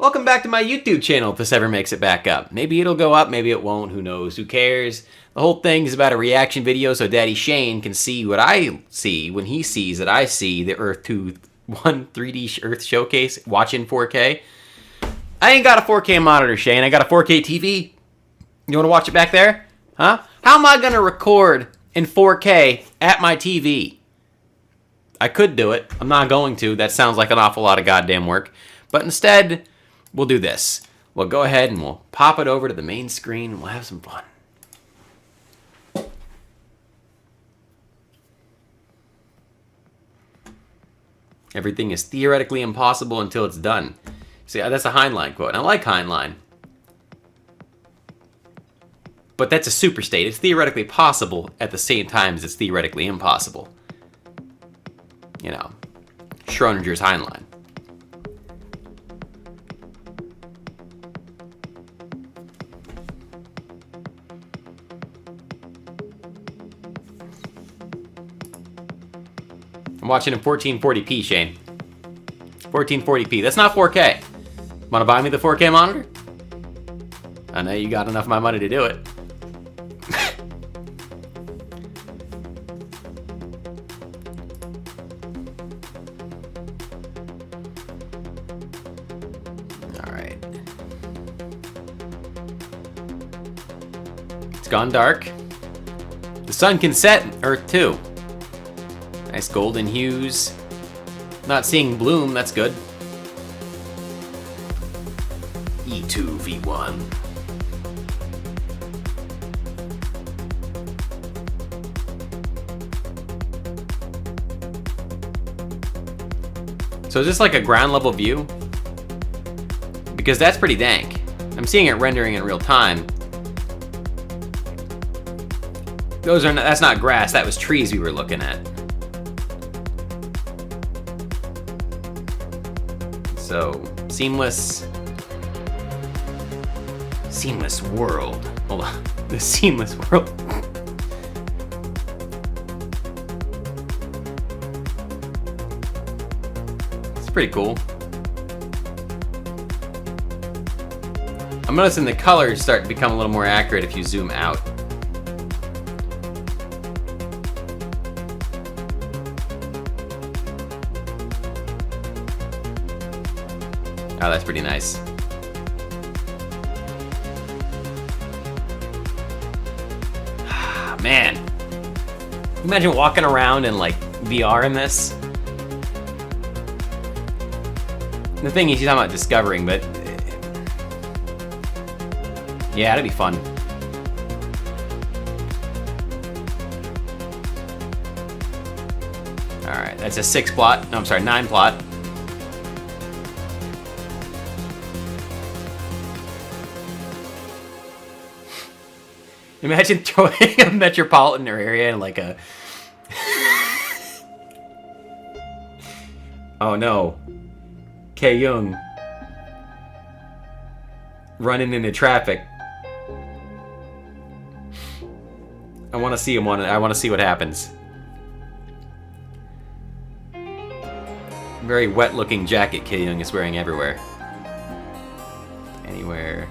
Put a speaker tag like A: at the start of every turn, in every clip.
A: Welcome back to my YouTube channel if this ever makes it back up. Maybe it'll go up, maybe it won't, who knows, who cares? The whole thing is about a reaction video so Daddy Shane can see what I see when he sees that I see the Earth 2 1 3D Earth Showcase watching 4K. I ain't got a 4K monitor, Shane. I got a 4K TV. You want to watch it back there? Huh? How am I going to record in 4K at my TV? I could do it. I'm not going to. That sounds like an awful lot of goddamn work. But instead, we'll do this. We'll go ahead and we'll pop it over to the main screen and we'll have some fun. Everything is theoretically impossible until it's done. See, that's a Heinlein quote. And I like Heinlein. But that's a super state. It's theoretically possible at the same time as it's theoretically impossible. You know, Schrodinger's Heinlein. I'm watching in 1440p, Shane. 1440p. That's not 4K. Want to buy me the 4K monitor? I know you got enough of my money to do it. Alright. It's gone dark. The sun can set Earth too. Nice golden hues. Not seeing bloom, that's good. E2 V1. So is this like a ground level view? Because that's pretty dank. I'm seeing it rendering in real time. That's not grass, that was trees we were looking at. So, seamless world. Hold on, the seamless world. It's pretty cool. I'm noticing the colors start to become a little more accurate if you zoom out. Oh, that's pretty nice. Man, imagine walking around in like VR in this. The thing is, you're talking about discovering, but yeah, that'd be fun. All right, that's a 6 plot. No, I'm sorry, 9 plot. Imagine throwing a metropolitan area in like a... Oh no. K. Young. Running into traffic. I want to see him. I want to see what happens. Very wet looking jacket K. Young is wearing everywhere. Anywhere.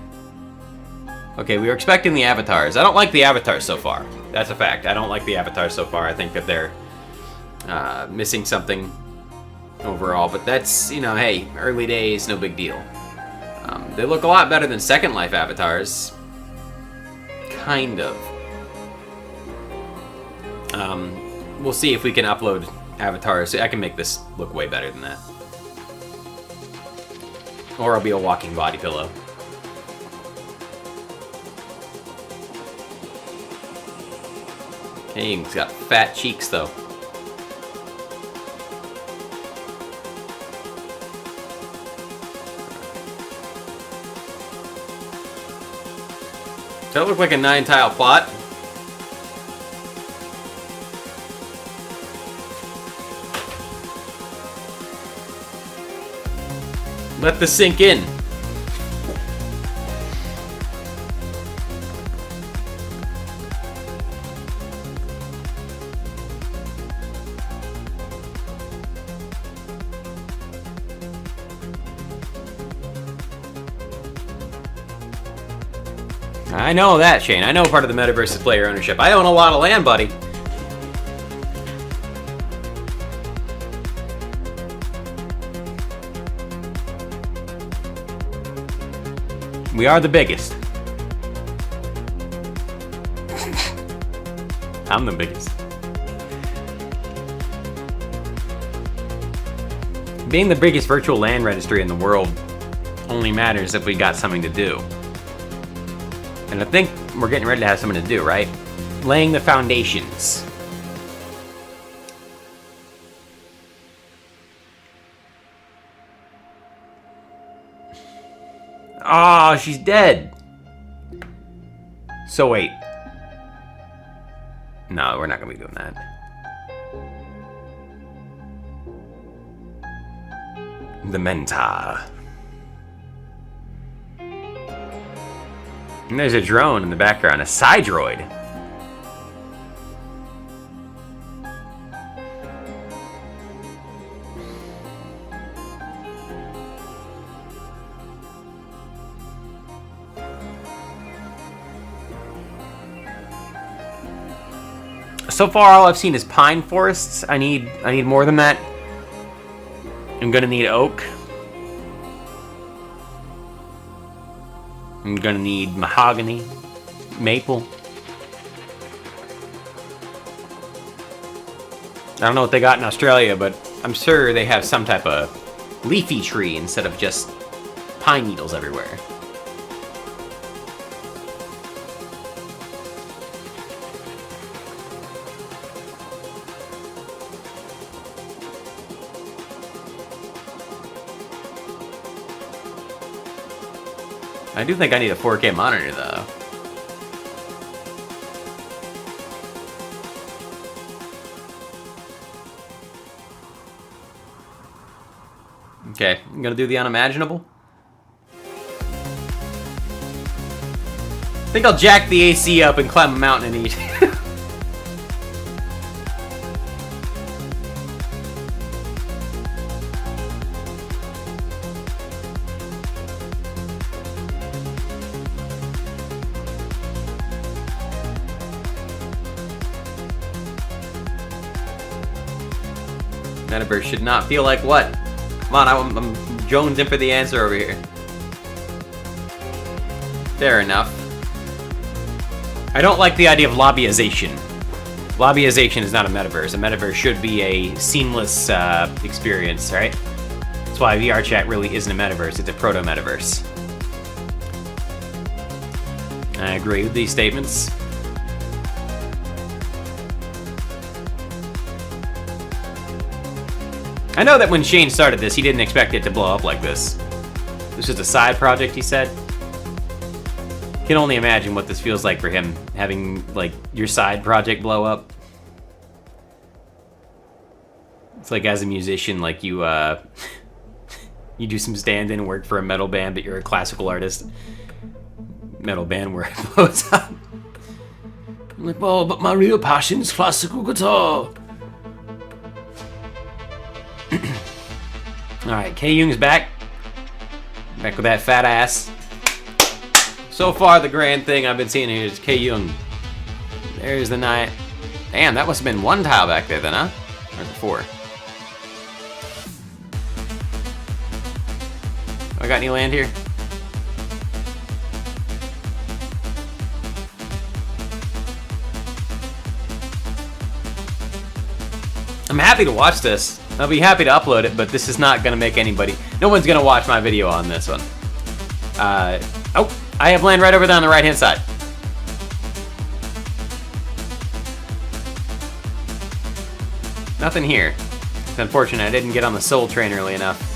A: Okay, we were expecting the avatars. I don't like the avatars so far. That's a fact. I don't like the avatars so far. I think that they're missing something overall. But that's, you know, hey, early days, no big deal. They look a lot better than Second Life avatars. Kind of. We'll see if we can upload avatars. I can make this look way better than that. Or I'll be a walking body pillow. Hey, he's got fat cheeks, though. Does that look like a 9-tile plot? Let this sink in. I know that, Shane. I know part of the metaverse is player ownership. I own a lot of land, buddy. We are the biggest. I'm the biggest. Being the biggest virtual land registry in the world only matters if we got something to do. And I think we're getting ready to have something to do, right? Laying the foundations. Oh, she's dead. So wait. No, we're not gonna be doing that. The Mentor. And there's a drone in the background, a Psydroid. So far, all I've seen is pine forests. I need more than that. I'm gonna need oak. I'm gonna need mahogany, maple. I don't know what they got in Australia, but I'm sure they have some type of leafy tree instead of just pine needles everywhere. I do think I need a 4K monitor, though. Okay, I'm gonna do the unimaginable. I think I'll jack the AC up and climb a mountain and eat. Metaverse should not feel like what? Come on, I'm jonesing for the answer over here. Fair enough. I don't like the idea of lobbyization. Lobbyization is not a metaverse. A metaverse should be a seamless experience, right? That's why VR chat really isn't a metaverse. It's a proto-metaverse. I agree with these statements. I know that when Shane started this, he didn't expect it to blow up like this. This is a side project, he said. Can only imagine what this feels like for him, having, like, your side project blow up. It's like as a musician, like you, you do some stand-in work for a metal band, but you're a classical artist. Metal band where it blows up. I'm like, well, but my real passion is classical guitar. Alright, K Young's back. Back with that fat ass. So far, the grand thing I've been seeing here is K Young. There's the night. Damn, that must have been one tile back there then, huh? Or the four. I got any land here? I'm happy to watch this. I'll be happy to upload it, but this is not gonna make anybody. No one's gonna watch my video on this one. Oh, I have land right over there on the right-hand side. Nothing here. It's unfortunate I didn't get on the soul train early enough.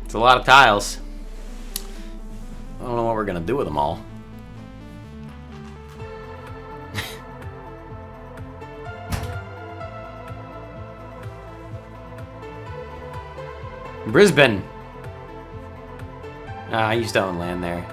A: It's a lot of tiles. I don't know what we're gonna do with them all. Brisbane. I used to own land there.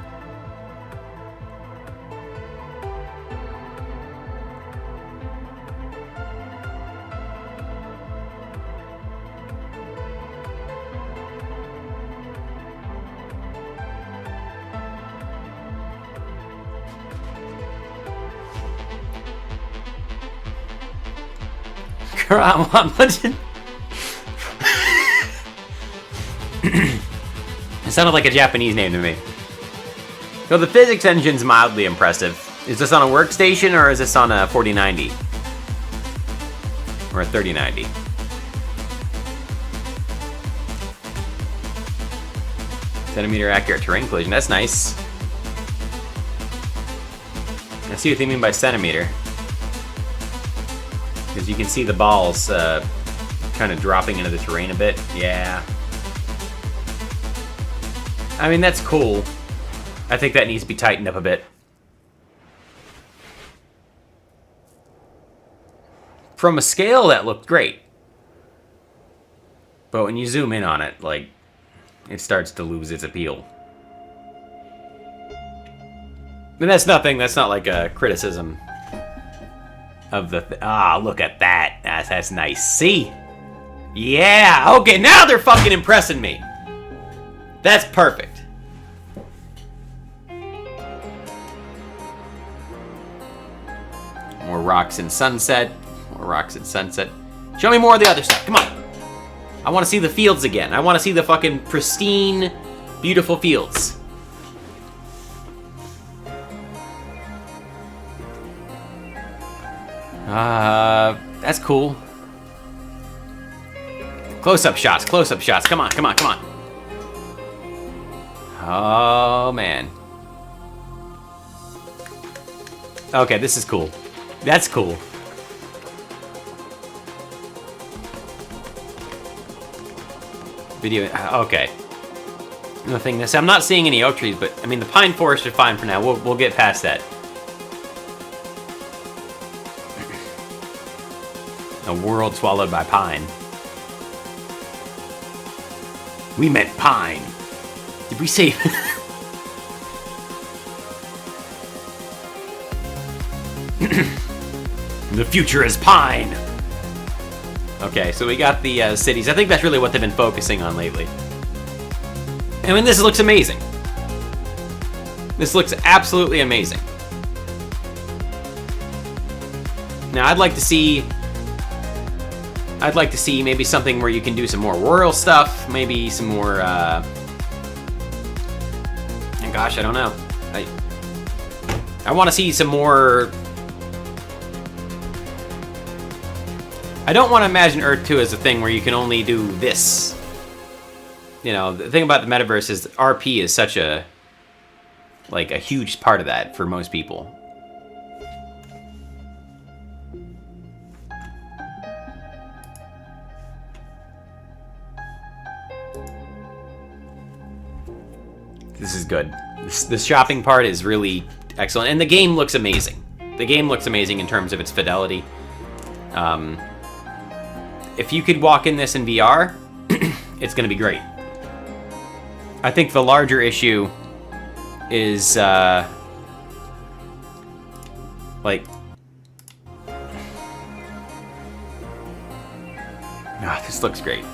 A: It sounded like a Japanese name to me. So the physics engine's mildly impressive. Is this on a workstation or is this on a 4090? Or a 3090? Centimeter accurate terrain collision, that's nice. I see what they mean by centimeter. Because you can see the balls kind of dropping into the terrain a bit. Yeah. I mean, that's cool. I think that needs to be tightened up a bit. From a scale, that looked great. But when you zoom in on it, like, it starts to lose its appeal. And that's nothing, that's not like a criticism of the... look at that. That's nice. See? Yeah, okay, now they're fucking impressing me. That's perfect. More rocks and sunset. More rocks and sunset. Show me more of the other stuff. Come on. I want to see the fields again. I want to see the fucking pristine, beautiful fields. That's cool. Close-up shots, close-up shots. Come on, come on, come on. Oh, man. Okay, this is cool. That's cool. Video, okay. Nothing, I'm not seeing any oak trees, but, I mean, the pine forest are fine for now. We'll get past that. A world swallowed by pine. We meant pine. Did we say... The future is pine. Okay, so we got the cities. I think that's really what they've been focusing on lately. I mean, this looks amazing. This looks absolutely amazing. Now, I'd like to see maybe something where you can do some more rural stuff, maybe some more, gosh, I don't know. I want to see some more... I don't want to imagine Earth 2 as a thing where you can only do this. You know, the thing about the metaverse is RP is such a, like, a huge part of that for most people. This is good. The shopping part is really excellent, and the game looks amazing. The game looks amazing in terms of its fidelity. If you could walk in this in VR, it's going to be great. I think the larger issue is, like... this looks great.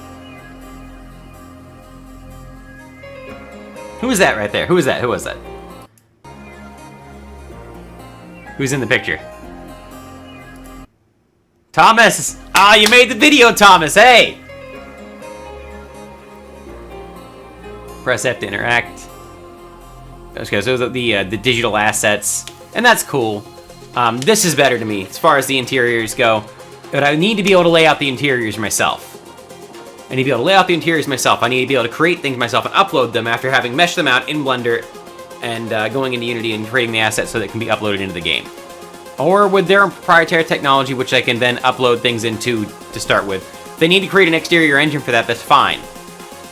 A: Who is that right there? Who is that? Who was that? Who's in the picture? Thomas! Ah, you made the video, Thomas! Hey! Press F to interact. Okay, so the digital assets. And that's cool. This is better to me, as far as the interiors go. But I need to be able to lay out the interiors myself. I need to be able to lay out the interiors myself. I need to be able to create things myself and upload them after having meshed them out in Blender and going into Unity and creating the assets so they can be uploaded into the game. Or with their own proprietary technology, which I can then upload things into to start with. If they need to create an exterior engine for that, that's fine.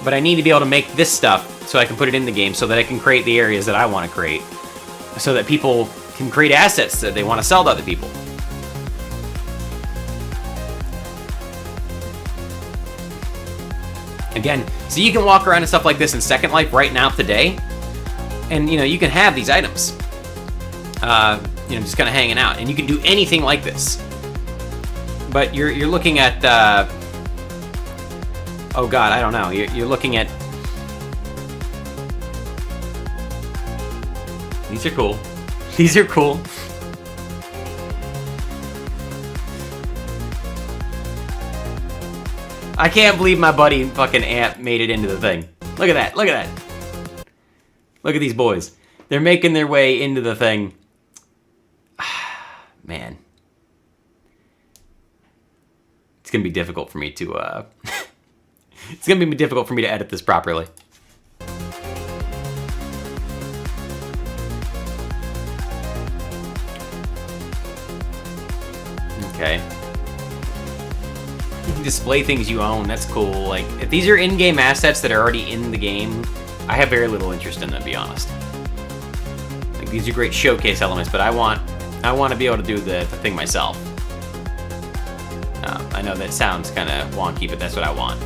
A: But I need to be able to make this stuff so I can put it in the game so that I can create the areas that I want to create. So that people can create assets that they want to sell to other people. Again, so you can walk around and stuff like this in Second Life right now today. And, you know, you can have these items. You know, just kind of hanging out, and you can do anything like this. But you're looking at, oh god, I don't know. You're looking at. These are cool. These are cool. I can't believe my buddy fucking Ant made it into the thing. Look at that. Look at that. Look at these boys. They're making their way into the thing. Man. It's going to be difficult for me to, it's going to be difficult for me to edit this properly. Okay. You can display things you own. That's cool. Like, if these are in-game assets that are already in the game, I have very little interest in them, to be honest. Like, these are great showcase elements, but I want to be able to do the thing myself. I know that sounds kind of wonky, but that's what I want.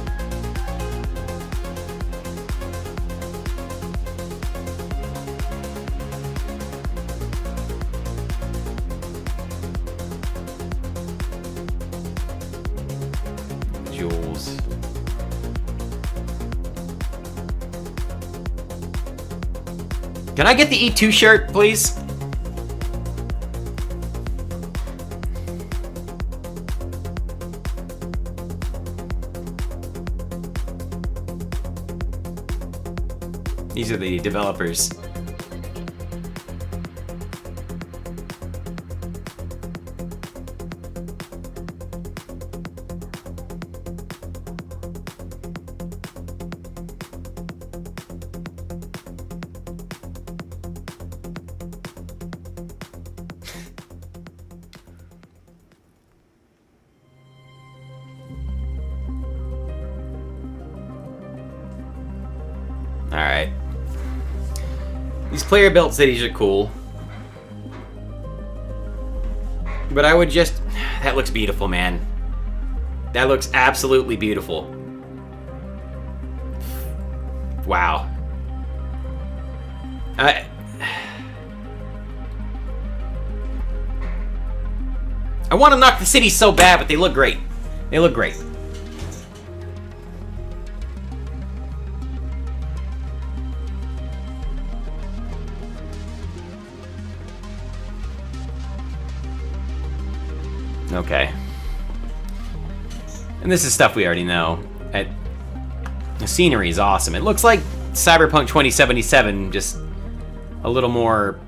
A: Jewels. Can I get the E2 shirt, please? These are the developers. All right. These player-built cities are cool. But I would just... That looks beautiful, man. That looks absolutely beautiful. Wow. I want to knock the city so bad, but they look great. They look great. Okay. And this is stuff we already know. The scenery is awesome. It looks like Cyberpunk 2077, just a little more...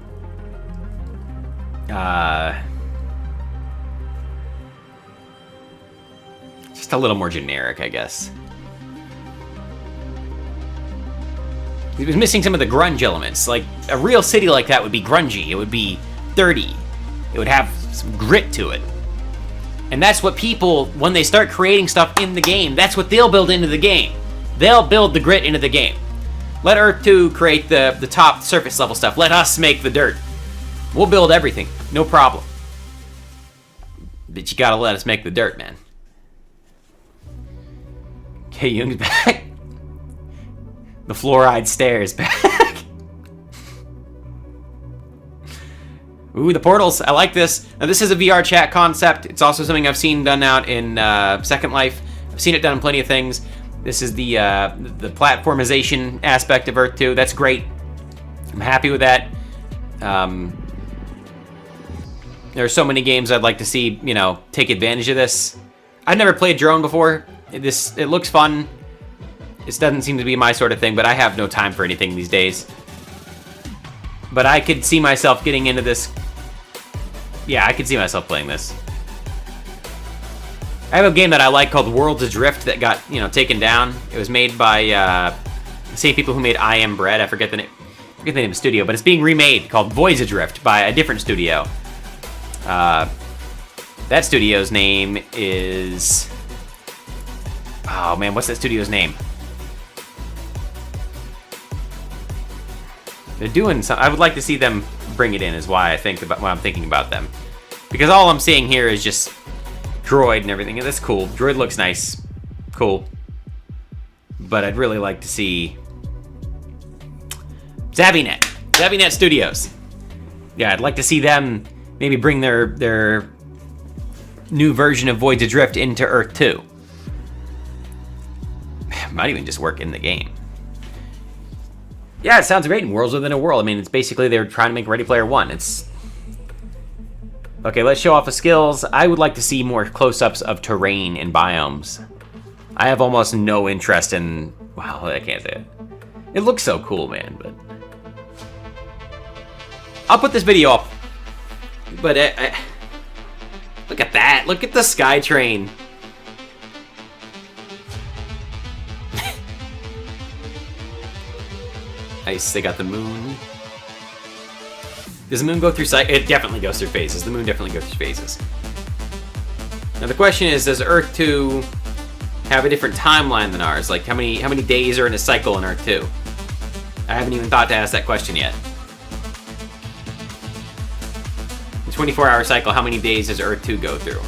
A: just a little more generic, I guess. He was missing some of the grunge elements. Like, a real city like that would be grungy. It would be dirty. It would have some grit to it. And that's what people, when they start creating stuff in the game, that's what they'll build into the game. They'll build the grit into the game. Let Earth 2 create the top surface level stuff. Let us make the dirt. We'll build everything. No problem. But you gotta let us make the dirt, man. Okay, Jung's back. The fluoride stairs back. Ooh, the portals. I like this. Now, this is a VR chat concept. It's also something I've seen done out in Second Life. I've seen it done in plenty of things. This is the platformization aspect of Earth 2. That's great. I'm happy with that. There are so many games I'd like to see, you know, take advantage of this. I've never played drone before. It looks fun. This doesn't seem to be my sort of thing, but I have no time for anything these days. But I could see myself getting into this. Yeah, I could see myself playing this. I have a game that I like called Worlds Adrift that got, you know, taken down. It was made by the same people who made I Am Bread. I forget the name of the studio, but it's being remade called Voids Adrift by a different studio. That studio's name is... Oh man, what's that studio's name? They're doing something. I would like to see them bring it in, is why I'm thinking about them. Because all I'm seeing here is just Droid and everything. And that's cool. Droid looks nice. Cool. But I'd really like to see Zavinet. Zavinet Studios. Yeah, I'd like to see them maybe bring their new version of Voids Adrift into Earth 2. Might even just work in the game. Yeah, it sounds great in Worlds Within a World. I mean, it's basically they're trying to make Ready Player One. It's... Okay, let's show off the skills. I would like to see more close-ups of terrain and biomes. I have almost no interest in... Wow, I can't say it. It looks so cool, man, but... I'll put this video up. But look at that. Look at the SkyTrain. Nice, they got the moon. Does the moon go through cycles? It definitely goes through phases. The moon definitely goes through phases. Now the question is, does Earth 2 have a different timeline than ours? Like, how many days are in a cycle in Earth 2? I haven't even thought to ask that question yet. The 24-hour cycle, how many days does Earth 2 go through?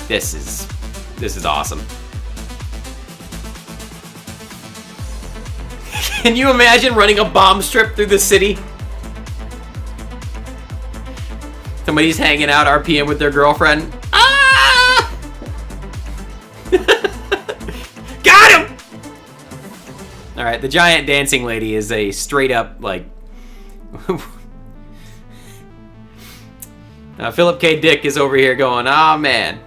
A: This is awesome. Can you imagine running a bomb strip through the city? Somebody's hanging out RPM with their girlfriend. Ah! Got him! Alright, the giant dancing lady is a straight up, like... Philip K. Dick is over here going, ah, man.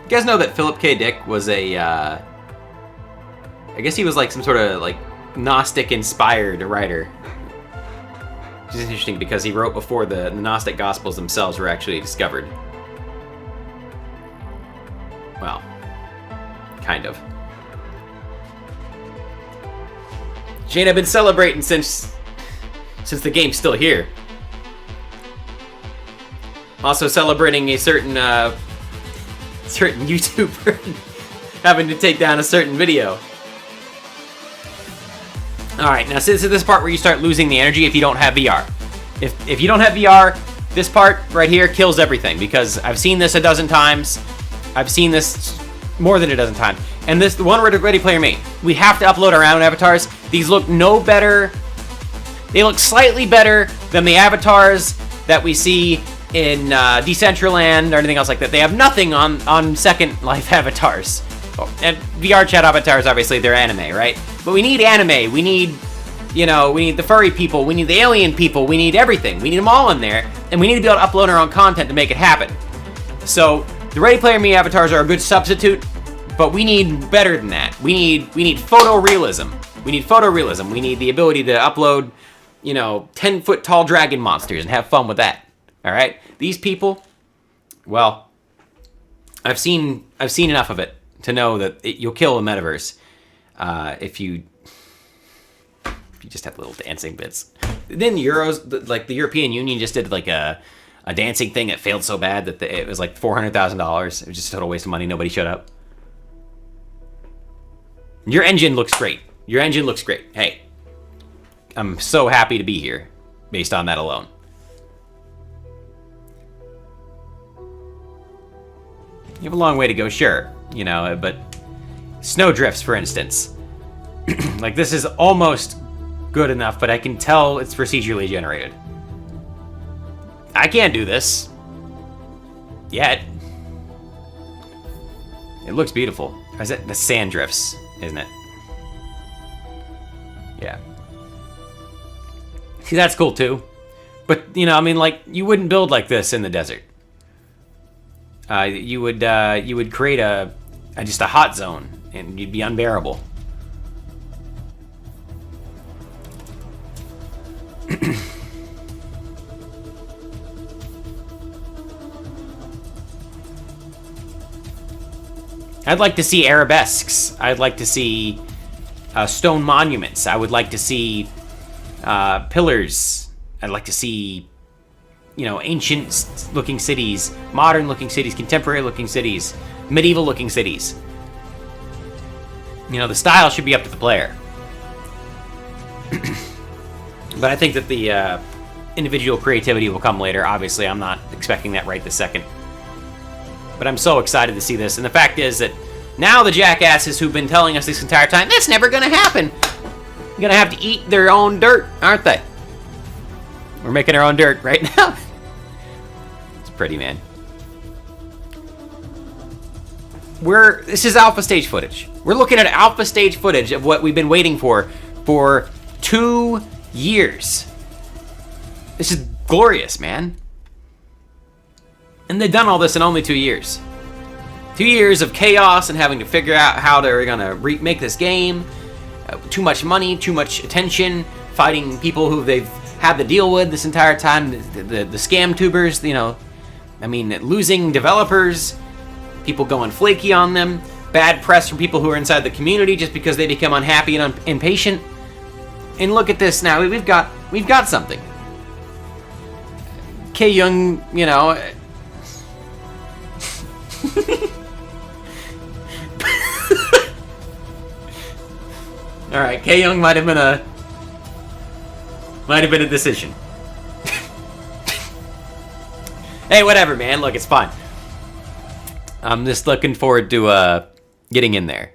A: You guys know that Philip K. Dick was a, I guess he was like some sort of like Gnostic-inspired writer. Which is interesting because he wrote before the Gnostic Gospels themselves were actually discovered. Well, kind of. Shane, I've been celebrating since the game's still here. Also celebrating a certain YouTuber having to take down a certain video. Alright, now so this is this part where you start losing the energy if you don't have VR. If you don't have VR, this part right here kills everything, because I've seen this a dozen times. I've seen this more than a dozen times. And this, the one Ready Player Me, we have to upload our own avatars. These look no better. They look slightly better than the avatars that we see in Decentraland or anything else like that. They have nothing on Second Life avatars. Oh, and VR chat avatars, obviously, they're anime, right? But we need anime. We need, you know, we need the furry people. We need the alien people. We need everything. We need them all in there. And we need to be able to upload our own content to make it happen. So the Ready Player Me avatars are a good substitute, but we need better than that. We need photorealism. We need photorealism. We need the ability to upload, you know, 10-foot tall dragon monsters and have fun with that. All right, these people, well, I've seen enough of it to know that you'll kill a metaverse if you just have little dancing bits. Then the Euros, like the European Union, just did like a dancing thing that failed so bad that it was like $400,000. It was just a total waste of money. Nobody showed up. Your engine looks great. Your engine looks great. Hey, I'm so happy to be here based on that alone. You have a long way to go, sure, you know, but snowdrifts, for instance. Like, this is almost good enough, but I can tell it's procedurally generated. I can't do this. Yet. It looks beautiful. Or is it the sand drifts, isn't it? Yeah. See, that's cool, too. But, you know, I mean, like, you wouldn't build like this in the desert. You would create just a hot zone, and you'd be unbearable. I'd like to see arabesques. I'd like to see stone monuments. I would like to see pillars. I'd like to see, you know, ancient-looking cities, modern-looking cities, contemporary-looking cities, medieval-looking cities. You know, the style should be up to the player. But I think that the individual creativity will come later. Obviously, I'm not expecting that right this second. But I'm so excited to see this. And the fact is that now the jackasses who've been telling us this entire time, that's never going to happen. You're going to have to eat their own dirt, aren't they? We're making our own dirt right now. It's pretty, man. This is alpha stage footage. We're looking at alpha stage footage of what we've been waiting for 2 years. This is glorious, man. And they've done all this in only 2 years. 2 years of chaos and having to figure out how they're gonna make this game. Too much money, too much attention, fighting people who they've had to deal with this entire time. The scam tubers, you know. I mean, losing developers, people going flaky on them, bad press from people who are inside the community just because they become unhappy and impatient. And look at this now. We've got something. K Young, you know. All right, K Young might have been a decision. Hey, whatever, man. Look, it's fine. I'm just looking forward to getting in there.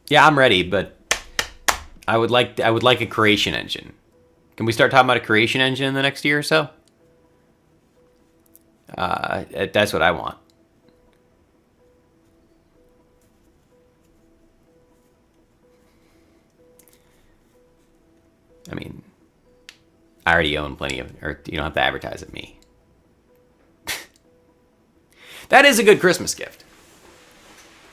A: Yeah, I'm ready, but I would like a creation engine. Can we start talking about a creation engine in the next year or so? That's what I want. I mean, I already own plenty of, or you don't have to advertise at me. That is a good Christmas gift.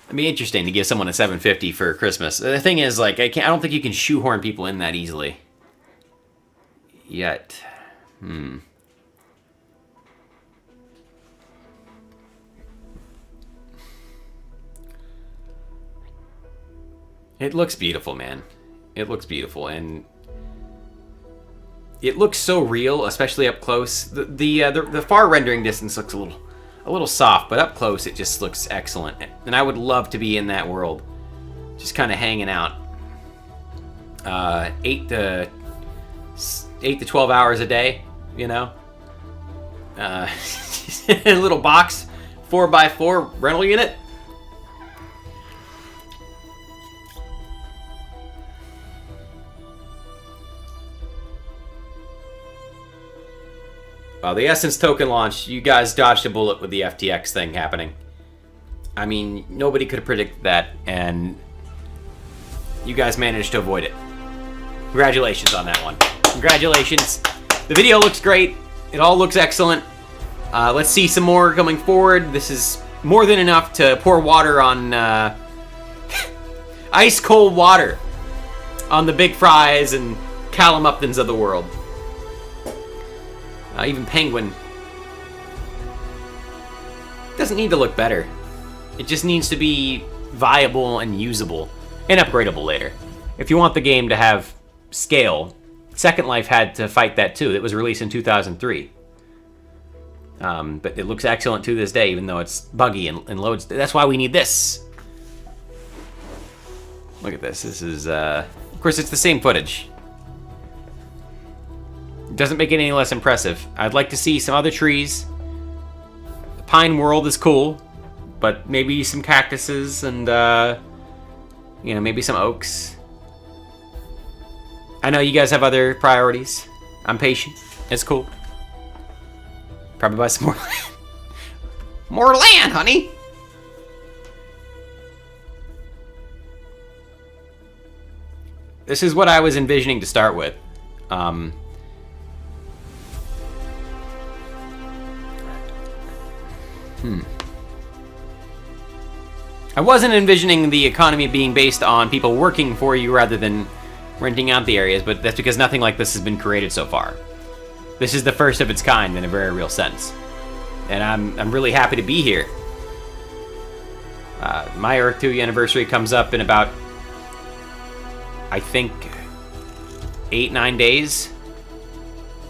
A: It'd be interesting to give someone a $750 for Christmas. The thing is, like, I don't think you can shoehorn people in that easily. Yet. It looks beautiful, man. It looks beautiful, and it looks so real, especially up close. The far rendering distance looks a little soft, but up close it just looks excellent. And I would love to be in that world, just kind of hanging out. 8 to 12 hours a day, you know. A little box, 4x4 rental unit. The Essence token launch, you guys dodged a bullet with the FTX thing happening. I mean, nobody could have predicted that, and you guys managed to avoid it. Congratulations on that one. Congratulations. The video looks great. It all looks excellent. Let's see some more going forward. This is more than enough to pour water on ice cold water on the Big Fries and Callum Uptons of the world. Even Penguin doesn't need to look better. It just needs to be viable and usable and upgradable later. If you want the game to have scale, Second Life had to fight that too. It was released in 2003. But it looks excellent to this day, even though it's buggy and loads. That's why we need this. Look at this. This is, of course, it's the same footage. Doesn't make it any less impressive. I'd like to see some other trees. The pine world is cool, but maybe some cactuses and, you know, maybe some oaks. I know you guys have other priorities. I'm patient. It's cool. Probably buy some more land. More land, honey! This is what I was envisioning to start with. I wasn't envisioning the economy being based on people working for you rather than renting out the areas, but that's because nothing like this has been created so far. This is the first of its kind in a very real sense. And I'm really happy to be here. My Earth 2 anniversary comes up in about, I think, 8-9 days.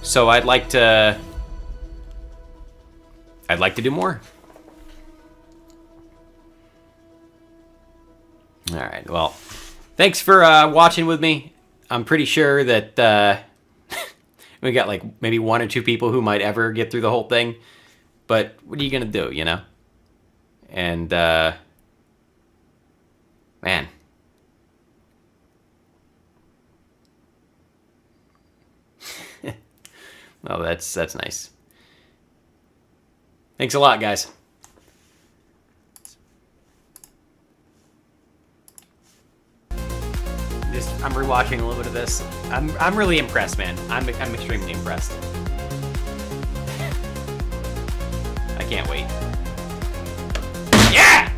A: So I'd like to do more. All right, well, thanks for watching with me. I'm pretty sure that we got like maybe 1 or 2 people who might ever get through the whole thing. But what are you gonna do, you know? And man. Oh, that's nice. Thanks a lot, guys. I'm rewatching a little bit of this. I'm really impressed, man. I'm extremely impressed. I can't wait. Yeah!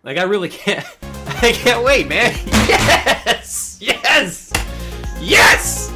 A: Like, I really can't. I can't wait, man. Yes! Yes! Yes!